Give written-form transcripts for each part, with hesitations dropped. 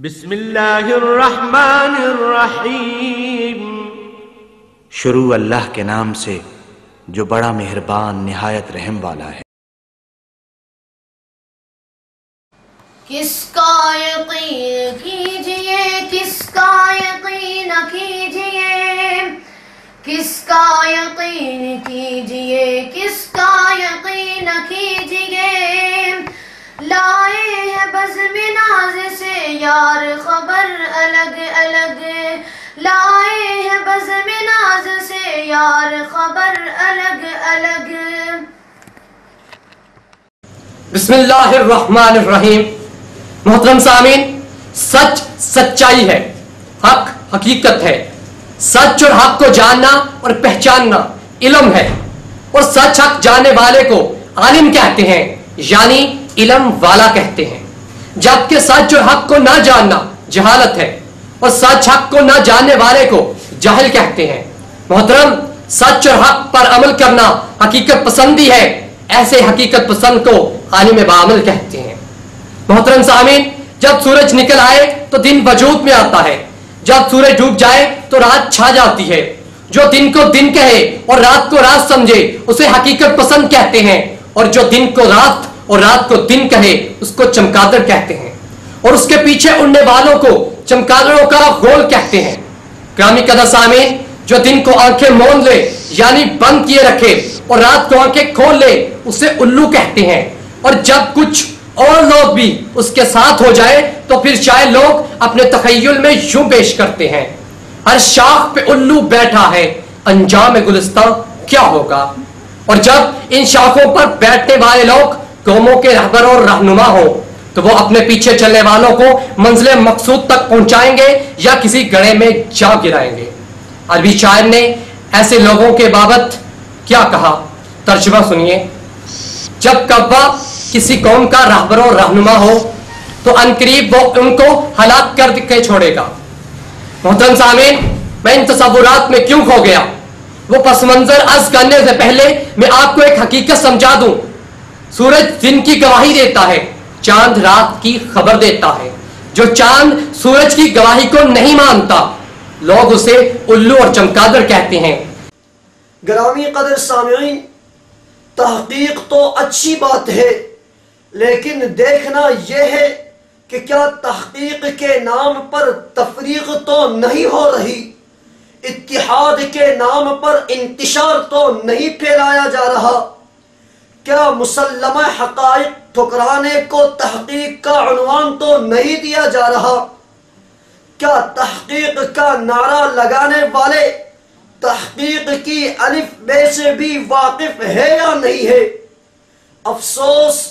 بسم اللہ الرحمن الرحیم۔ شروع اللہ کے نام سے جو بڑا مہربان نہایت رحم والا ہے۔ کس کا یقین کیجئے، کس کا یقین کیجئے، کس کا یقین کیجئے، کس کا یقین کیجئے، لائے ہے بزم ناز سے یار خبر الگ الگ، لائے ہے بزم ناز سے یار خبر الگ الگ۔ بسم اللہ الرحمن الرحیم۔ محترم سامعین، سچ سچائی ہے، حق حقیقت ہے۔ سچ اور حق کو جاننا اور پہچاننا علم ہے، اور سچ حق جاننے والے کو عالم کہتے ہیں، یعنی علم والا کہتے ہیں، جبکہ سچ اور حق کو نہ جاننا جہالت ہے، اور سچ حق کو نہ جاننے والے کو جاہل کہتے ہیں۔ محترم، سچ اور حق پر عمل کرنا حقیقت پسندی ہے، ایسے حقیقت پسند کو عالم بعمل کہتے ہیں۔ محترم سامعین، جب سورج نکل آئے تو دن وجود میں آتا ہے، جب سورج ڈوب جائے تو رات چھا جاتی ہے۔ جو دن کو دن کہے اور رات کو رات سمجھے اسے حقیقت پسند کہتے ہیں، اور جو دن کو رات اور رات کو دن کہے اس کو چمگادڑ کہتے ہیں، اور اس کے پیچھے اڑنے والوں کو چمگادڑوں کا غول کہتے ہیں۔ گرامی قدر سامعین، جو دن کو آنکھیں موند لے یعنی بند کیے رکھے اور رات کو آنکھیں کھول لے اسے الو کہتے ہیں، اور جب کچھ اور لوگ بھی اس کے ساتھ ہو جائے تو پھر شاید لوگ اپنے تخیل میں یوں پیش کرتے ہیں، ہر شاخ پہ الو بیٹھا ہے، انجام گلستان کیا ہوگا۔ اور جب ان شاخوں پر بیٹھنے والے لوگ قوموں کے رہبر اور رہنما ہو تو وہ اپنے پیچھے چلنے والوں کو منزل مقصود تک پہنچائیں گے یا کسی گڑھے میں جا گرائیں گے۔ عربی شاعر نے ایسے لوگوں کے بابت کیا کہا، ترجمہ سنیے۔ جب کعبہ کسی قوم کا رہبر اور رہنما ہو تو عنقریب وہ ان کو ہلاک کر کے چھوڑے گا۔ محترم سامعین، میں ان تصورات میں کیوں کھو گیا؟ وہ پس منظر عرض کرنے سے پہلے میں آپ کو ایک حقیقت سمجھا دوں۔ سورج دن کی گواہی دیتا ہے، چاند رات کی خبر دیتا ہے۔ جو چاند سورج کی گواہی کو نہیں مانتا لوگ اسے الو اور چمگادڑ کہتے ہیں۔ گرامی قدر سامعین، تحقیق تو اچھی بات ہے، لیکن دیکھنا یہ ہے کہ کیا تحقیق کے نام پر تفریق تو نہیں ہو رہی، اتحاد کے نام پر انتشار تو نہیں پھیلایا جا رہا، کیا مسلمہ حقائق ٹھکرانے کو تحقیق کا عنوان تو نہیں دیا جا رہا، کیا تحقیق کا نعرہ لگانے والے تحقیق کی الف بے سے بھی واقف ہے یا نہیں ہے؟ افسوس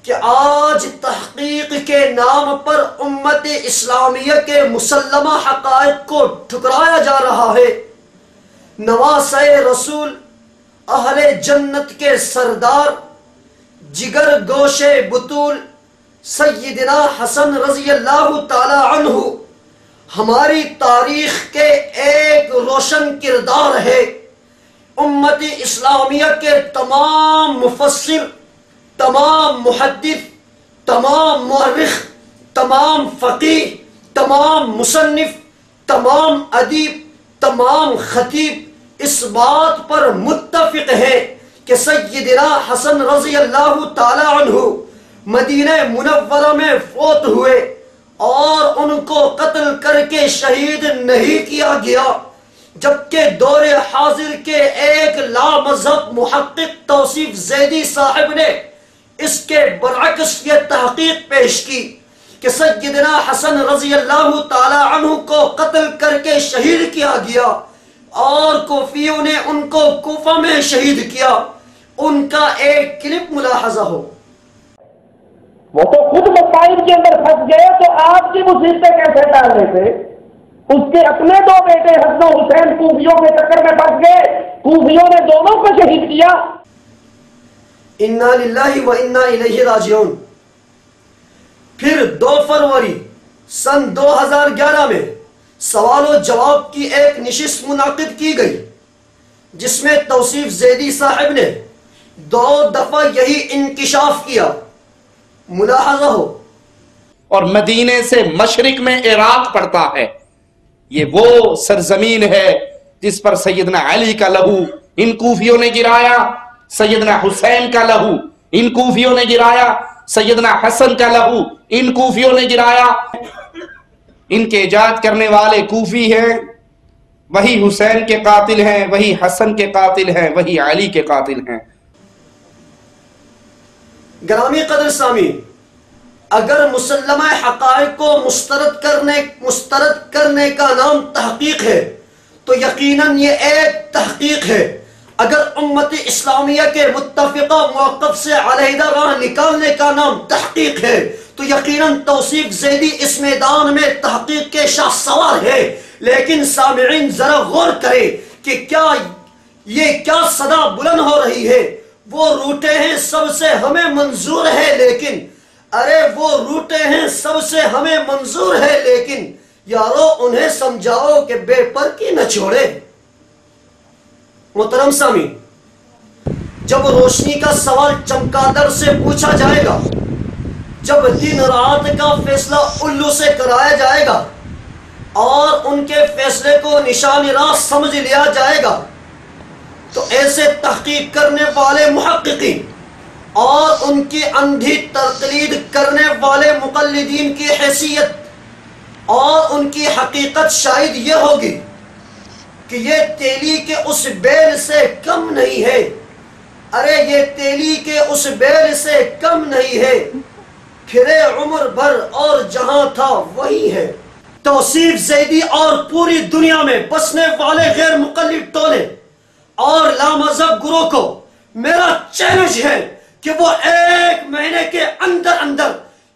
کہ آج تحقیق کے نام پر امت اسلامیہ کے مسلمہ حقائق کو ٹھکرایا جا رہا ہے۔ نواسۂ رسول، اہل جنت کے سردار، جگر گوش بطول سیدنا حسن رضی اللہ تعالی عنہ ہماری تاریخ کے ایک روشن کردار ہے۔ امت اسلامیہ کے تمام مفسر، تمام محدث، تمام مورخ، تمام فقیہ، تمام مصنف، تمام ادیب، تمام خطیب اس بات پر متفق ہیں کہ سیدنا حسن رضی اللہ تعالی عنہ مدینہ منورہ میں فوت ہوئے اور ان کو قتل کر کے شہید نہیں کیا گیا، جبکہ دور حاضر کے ایک لامذہب محقق توصیف زیدی صاحب نے اس کے برعکس یہ تحقیق پیش کی کہ سیدنا حسن رضی اللہ تعالی عنہ کو قتل کر کے شہید کیا گیا اور کوفیوں نے ان کو کوفہ میں شہید کیا۔ ان کا ایک کلپ ملاحظہ ہو۔ وہ تو خود مصائب کے اندر پھنس گئے تو آپ کی مصیبتیں کیسے ڈال رہے تھے؟ اس کے اپنے دو بیٹے حسن و حسین کوفیوں کے چکر میں پھنس گئے، کوفیوں نے دونوں کو شہید کیا۔ انا للہ و انا الیہ راجعون۔ پھر 2 فروری سن 2011 میں سوال و جواب کی ایک نشست منعقد کی گئی جس میں توصیف زیدی صاحب نے 2 دفعہ یہی انکشاف کیا۔ ملاحظہ ہو، اور مدینے سے مشرق میں عراق پڑتا ہے۔ یہ وہ سرزمین ہے جس پر سیدنا علی کا لہو ان کوفیوں نے گرایا، سیدنا حسین کا لہو ان کوفیوں نے گرایا، سیدنا حسن کا لہو ان کوفیوں نے گرایا۔ ان کے ایجاد کرنے والے کوفی ہیں، وہی حسین کے قاتل ہیں، وہی حسن کے قاتل ہیں، وہی علی کے قاتل ہیں۔ گرامی قدر سامعین، اگر مسلمہ حقائق کو مسترد کرنے کا نام تحقیق ہے تو یقیناً یہ ایک تحقیق ہے۔ اگر امت اسلامیہ کے متفقہ موقف سے علیحدہ راہ نکالنے کا نام تحقیق ہے تو یقیناً توصیف زیدی اس میدان میں تحقیق کے شاہ سوار ہے۔ لیکن سامعین ذرا غور کریں کہ کیا صدا بلند ہو رہی ہے؟ وہ روٹے ہیں سب سے ہمیں منظور ہے، لیکن وہ روٹے ہیں سب سے ہمیں منظور ہے، لیکن یارو انہیں سمجھاؤ کہ بے پر کی نہ چھوڑے۔ محترم سامعین، جب روشنی کا سوال چمگادڑ سے پوچھا جائے گا، جب دن رات کا فیصلہ الو سے کرایا جائے گا اور ان کے فیصلے کو نشان راہ سمجھ لیا جائے گا، تو ایسے تحقیق کرنے والے محققین اور ان کی اندھی تقلید کرنے والے مقلدین کی حیثیت اور ان کی حقیقت شاید یہ ہوگی کہ یہ تیلی کے اس بیل سے کم نہیں ہے۔ یہ تیلی کے اس بیل سے کم نہیں ہے، پھرے عمر بھر اور جہاں تھا وہی ہے۔ توصیف زیدی اور پوری دنیا میں بسنے والے غیر مقلد ٹولے اور لامذہب گروہ کو میرا چیلنج ہے کہ وہ 1 مہینے کے اندر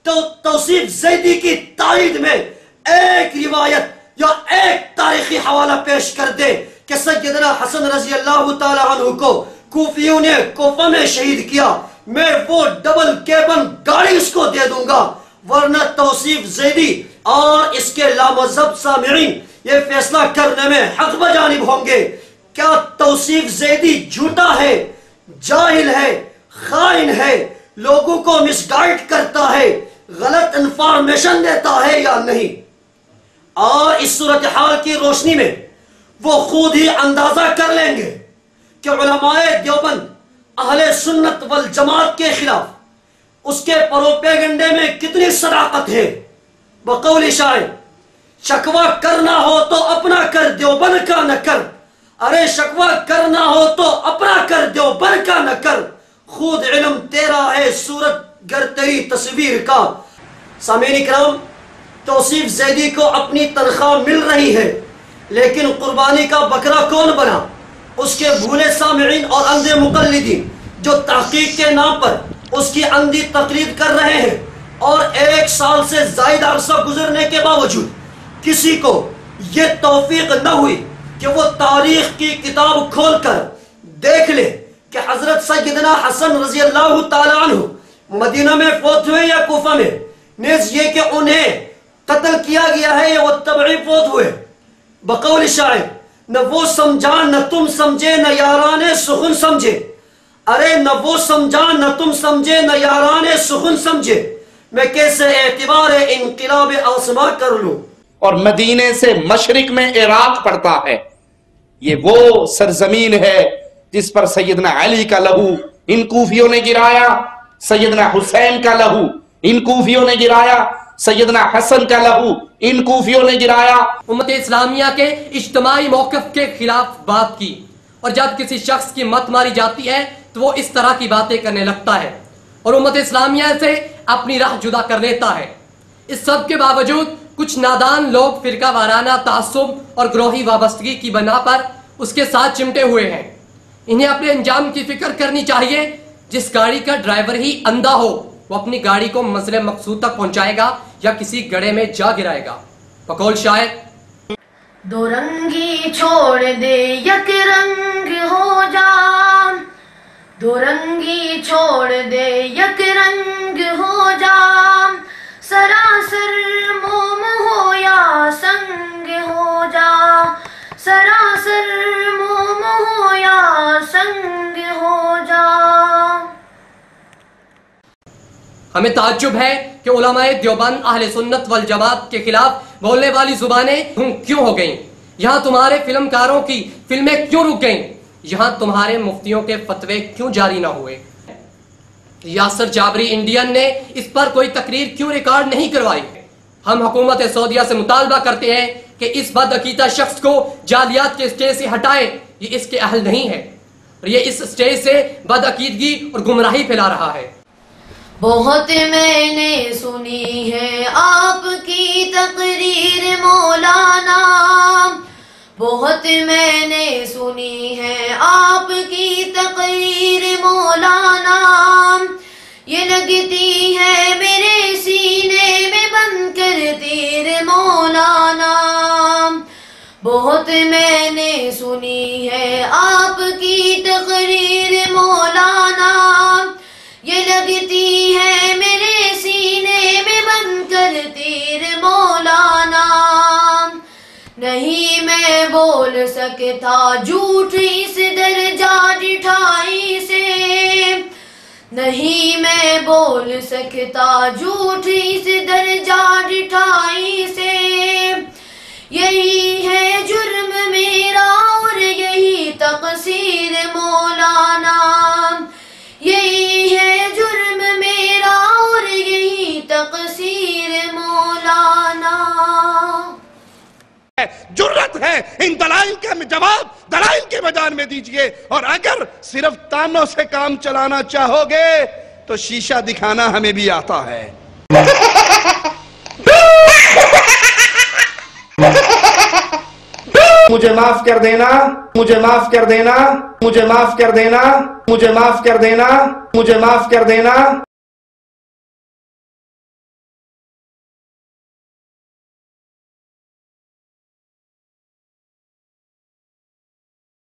توصیف زیدی کی تائید میں ایک روایت یا ایک تاریخی حوالہ پیش کر دے کہ سیدنا حسن رضی اللہ تعالی عنہ کو کوفیوں نے کوفہ میں شہید کیا، میں وہ ڈبل کیبن گاڑی اس کو دے دوں گا۔ ورنہ توصیف زیدی اور اس کے لامذہب سامعین یہ فیصلہ کرنے میں حق بجانب ہوں گے، کیا توصیف زیدی جھوٹا ہے، جاہل ہے، خائن ہے، لوگوں کو مس گائیڈ کرتا ہے، غلط انفارمیشن دیتا ہے یا نہیں؟ اور اس صورتحال کی روشنی میں وہ خود ہی اندازہ کر لیں گے کہ علماء دیوبند اہل سنت والجماعت کے خلاف اس کے پروپیگنڈے میں کتنی صداقت ہے۔ بقول شاعر، شکوہ کرنا ہو تو اپنا کر، دیوبند کا نہ کر۔ شکوہ کرنا ہو تو اپنا کر، دیوبند کا نہ کر۔ خود علم تیرا ہے، صورت گر تیری تصویر کا۔ سامعین اکرام، توصیف زیدی کو اپنی تنخواہ مل رہی ہے، لیکن قربانی کا بکرا کون بنا؟ اس کے بھولے سامعین اور اندھے مقلدین جو تحقیق کے نام پر اس کی اندھی تقلید کر رہے ہیں، اور 1 سال سے زائد عرصہ گزرنے کے باوجود کسی کو یہ توفیق نہ ہوئی کہ وہ تاریخ کی کتاب کھول کر دیکھ لے کہ حضرت سیدنا حسن رضی اللہ تعالی عنہ مدینہ میں فوت ہوئے یا کوفہ میں، نیز یہ کہ انہیں قتل کیا گیا ہے یا وہ تبعی فوت ہوئے۔ بقول شاعر، نہ وہ سمجھا نہ تم سمجھے نہ یاران سخن سمجھے۔ نہ وہ سمجھا نہ تم سمجھے نہ یاران سخن سمجھے، میں کیسے اعتبار انقلاب آسما کر لوں۔ اور مدینے سے مشرق میں عراق پڑتا ہے۔ یہ وہ سرزمین ہے جس پر سیدنا علی کا لہو ان کوفیوں نے گرایا، سیدنا حسین کا لہو ان کوفیوں نے گرایا، سیدنا حسن کا لہو ان کوفیوں نے گرایا۔ امت اسلامیہ کے اجتماعی موقف کے خلاف بات کی، اور جب کسی شخص کی مت ماری جاتی ہے تو وہ اس طرح کی باتیں کرنے لگتا ہے اور امت اسلامیہ سے اپنی راہ جدا کر لیتا ہے۔ اس سب کے باوجود کچھ نادان لوگ فرقہ وارانہ تعصب اور گروہی وابستگی کی بنا پر اس کے ساتھ چمٹے ہوئے ہیں۔ انہیں اپنے انجام کی فکر کرنی چاہیے۔ جس گاڑی کا ڈرائیور ہی اندھا ہو وہ اپنی گاڑی کو منزل مقصود تک پہنچائے گا یا کسی گڑھے میں جا گرائے گا۔ بقول شاعر، دو رنگی چھوڑ دے یک رنگ ہو جا، دو رنگی چھوڑ دے یک رنگ ہو جا، سراسر موم ہو یا سنگ ہو جا، سراسر موم ہو یا سنگ ہو جا۔ ہمیں تعجب ہے کہ کہ علماء دیوبند اہل سنت والجماعت کے خلاف بولنے والی زبانیں کیوں ہو گئیں؟ یہاں تمہارے فلم کاروں کی فلمیں کیوں رک گئیں؟ یہاں تمہارے مفتیوں کے فتوے کیوں جاری نہ ہوئے؟ یاسر جابری انڈین نے اس پر کوئی تقریر کیوں ریکارڈ نہیں کروائی؟ ہم حکومت سعودیہ سے مطالبہ کرتے ہیں کہ اس بدعقیدہ شخص کو جعلیات کے اسٹیج سے ہٹائیں، یہ اس کے اہل نہیں ہے اور یہ اس اسٹیج سے بدعقیدگی اور گمراہی پھیلا رہا ہے۔ بہت میں نے سنی ہے آپ کی تقریر مولانا، بہت میں نے سنی ہے آپ کی تقریر مولانا، یہ لگتی ہے میرے سینے میں بن کر تیر مولانا، بہت میں نے سنی ہے آپ کی تقریر مولانا، یہ لگتی ہے میرے سینے میں بن کر تیر مولانا، نہیں میں بول سکتا جھوٹ اس درجہ ڈٹھائی سے، نہیں میں بول سکتا جھوٹ اس درجہ ڈٹھائی سے، یہی ہے جرم میرا اور یہی تقصیر مولانا، یہی ہے جرم میرا اور یہی تقصیر مولانا۔ جرت ہے ان دلائل کا جواب دلائل کے میدان میں دیجئے، اور اگر صرف تانوں سے کام چلانا چاہو گے تو شیشہ دکھانا ہمیں بھی آتا ہے۔ مجھے معاف کر دینا، مجھے معاف کر دینا، مجھے معاف کر دینا، مجھے معاف کر دینا، مجھے معاف کر دینا۔